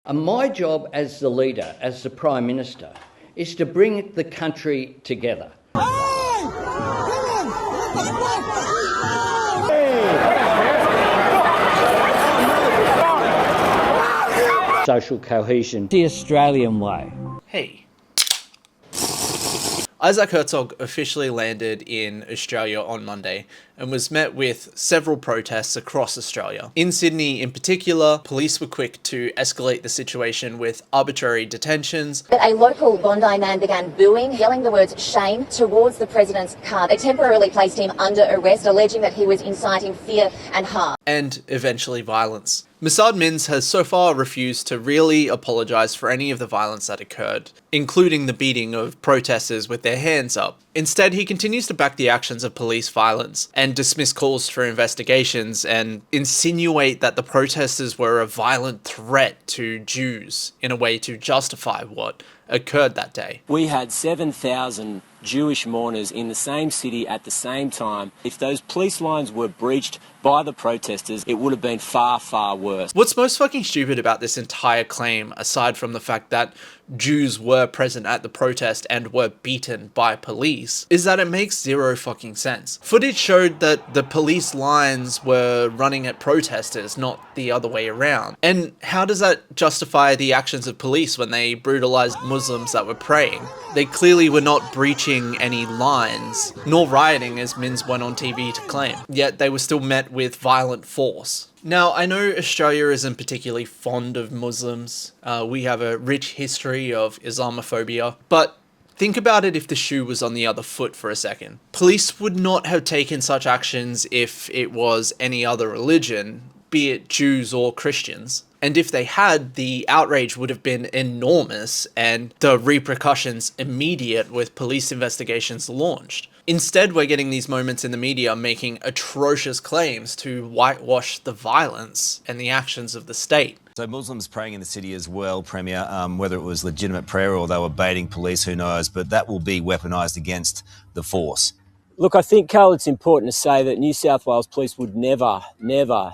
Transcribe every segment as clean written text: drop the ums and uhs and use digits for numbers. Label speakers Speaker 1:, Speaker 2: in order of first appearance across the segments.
Speaker 1: And my job as the leader, as the Prime Minister, is to bring the country together. Social cohesion, the Australian way.
Speaker 2: Hey. Isaac Herzog officially landed in Australia on Monday and was met with several protests across Australia. In Sydney in particular, police were quick to escalate the situation with arbitrary detentions.
Speaker 3: A local Bondi man began booing, yelling the words shame towards the president's car. They temporarily placed him under arrest, alleging that he was inciting fear and harm.
Speaker 2: And eventually violence. Masad Mins has so far refused to really apologise for any of the violence that occurred, including the beating of protesters with their hands up. Instead, he continues to back the actions of police violence and dismiss calls for investigations and insinuate that the protesters were a violent threat to Jews in a way to justify what occurred that day.
Speaker 4: We had 7,000 Jewish mourners in the same city at the same time. If those police lines were breached by the protesters, it would have been far, far worse.
Speaker 2: What's most fucking stupid about this entire claim, aside from the fact that Jews were present at the protest and were beaten by police, is that it makes zero fucking sense. Footage showed that the police lines were running at protesters, not the other way around. And how does that justify the actions of police when they brutalized Muslims that were praying? They clearly were not breaching any lines, nor rioting as Mins went on TV to claim. Yet they were still met with violent force. Now, I know Australia isn't particularly fond of Muslims. We have a rich history of Islamophobia, but think about it if the shoe was on the other foot for a second. Police would not have taken such actions if it was any other religion, be it Jews or Christians. And if they had, the outrage would have been enormous and the repercussions immediate with police investigations launched. Instead, we're getting these moments in the media making atrocious claims to whitewash the violence and the actions of the state.
Speaker 5: So Muslims praying in the city as well, Premier, whether it was legitimate prayer or they were baiting police, who knows, but that will be weaponised against the force.
Speaker 4: Look, I think, Carl, it's important to say that New South Wales Police would never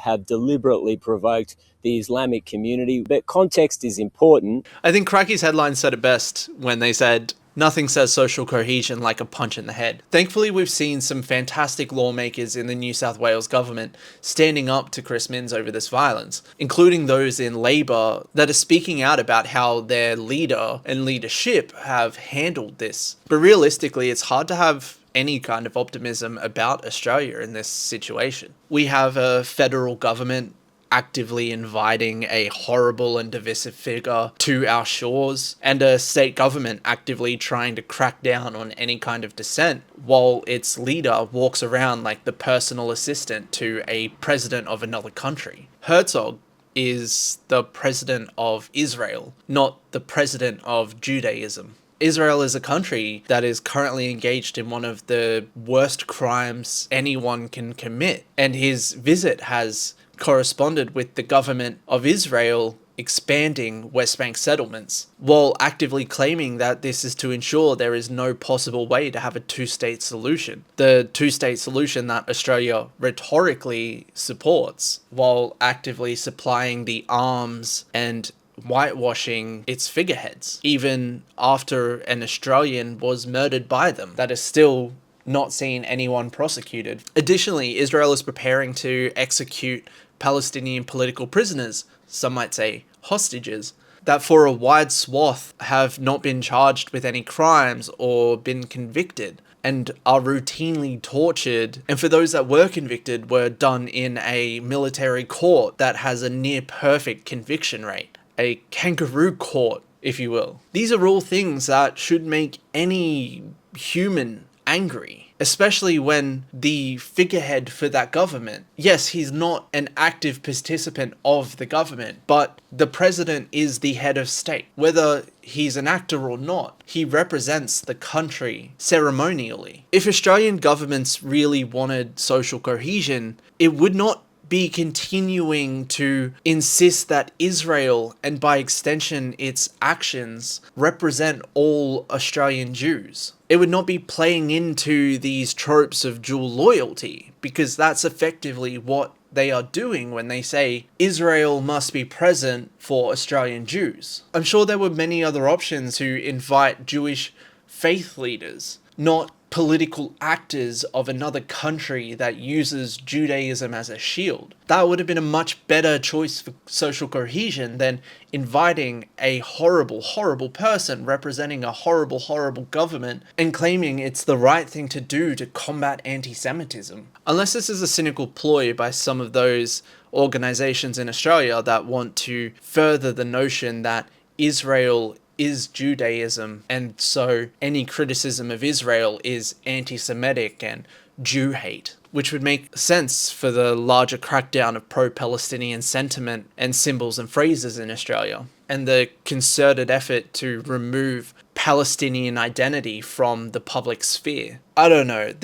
Speaker 4: have deliberately provoked the Islamic community, but context is important.
Speaker 2: I think Crikey's headline said it best when they said, "Nothing says social cohesion like a punch in the head." Thankfully, we've seen some fantastic lawmakers in the New South Wales government standing up to Chris Minns over this violence, including those in Labor that are speaking out about how their leader and leadership have handled this. But realistically, it's hard to have any kind of optimism about Australia in this situation. We have a federal government actively inviting a horrible and divisive figure to our shores, and a state government actively trying to crack down on any kind of dissent, while its leader walks around like the personal assistant to a president of another country. Herzog is the president of Israel, not the president of Judaism. Israel is a country that is currently engaged in one of the worst crimes anyone can commit, and his visit has corresponded with the government of Israel expanding West Bank settlements, while actively claiming that this is to ensure there is no possible way to have a two-state solution. The two-state solution that Australia rhetorically supports, while actively supplying the arms and whitewashing its figureheads, even after an Australian was murdered by them, that is still not seen anyone prosecuted. Additionally, Israel is preparing to execute Palestinian political prisoners, some might say hostages, that for a wide swath have not been charged with any crimes or been convicted and are routinely tortured, and for those that were convicted were done in a military court that has a near perfect conviction rate. A kangaroo court, if you will. These are all things that should make any human angry, especially when the figurehead for that government, yes, he's not an active participant of the government, but the president is the head of state. Whether he's an actor or not, he represents the country ceremonially. If Australian governments really wanted social cohesion, it would not be continuing to insist that Israel, and by extension its actions, represent all Australian Jews. It would not be playing into these tropes of dual loyalty, because that's effectively what they are doing when they say Israel must be present for Australian Jews. I'm sure there were many other options to invite Jewish faith leaders, not political actors of another country that uses Judaism as a shield. That would have been a much better choice for social cohesion than inviting a horrible, horrible person representing a horrible, horrible government and claiming it's the right thing to do to combat anti-Semitism. Unless this is a cynical ploy by some of those organizations in Australia that want to further the notion that Israel is Judaism, and so any criticism of Israel is anti-Semitic and Jew hate, which would make sense for the larger crackdown of pro-Palestinian sentiment and symbols and phrases in Australia, and the concerted effort to remove Palestinian identity from the public sphere. I don't know,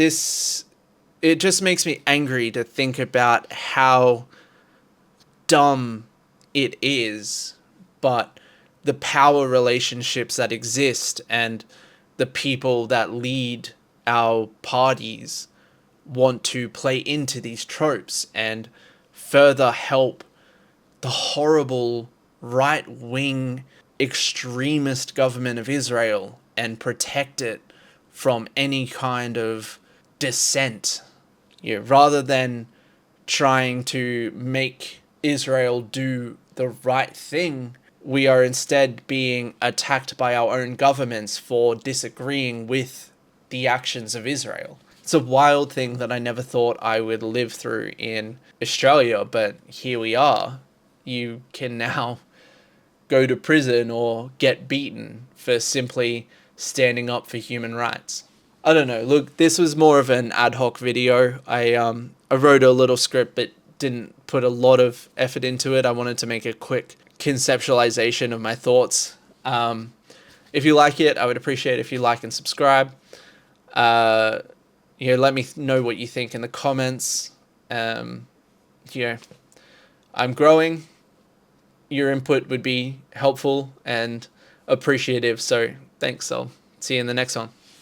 Speaker 2: it just makes me angry to think about how dumb it is, but the power relationships that exist and the people that lead our parties want to play into these tropes and further help the horrible right-wing extremist government of Israel and protect it from any kind of dissent. Rather than trying to make Israel do the right thing, we are instead being attacked by our own governments for disagreeing with the actions of Israel. It's a wild thing that I never thought I would live through in Australia, but here we are. You can now go to prison or get beaten for simply standing up for human rights. I don't know, look, this was more of an ad hoc video. I wrote a little script but didn't put a lot of effort into it. I wanted to make a quick conceptualization of my thoughts. If you like it, I would appreciate it if you like and subscribe. Let me know what you think in the comments. I'm growing. Your input would be helpful and appreciative, so thanks. I'll see you in the next one.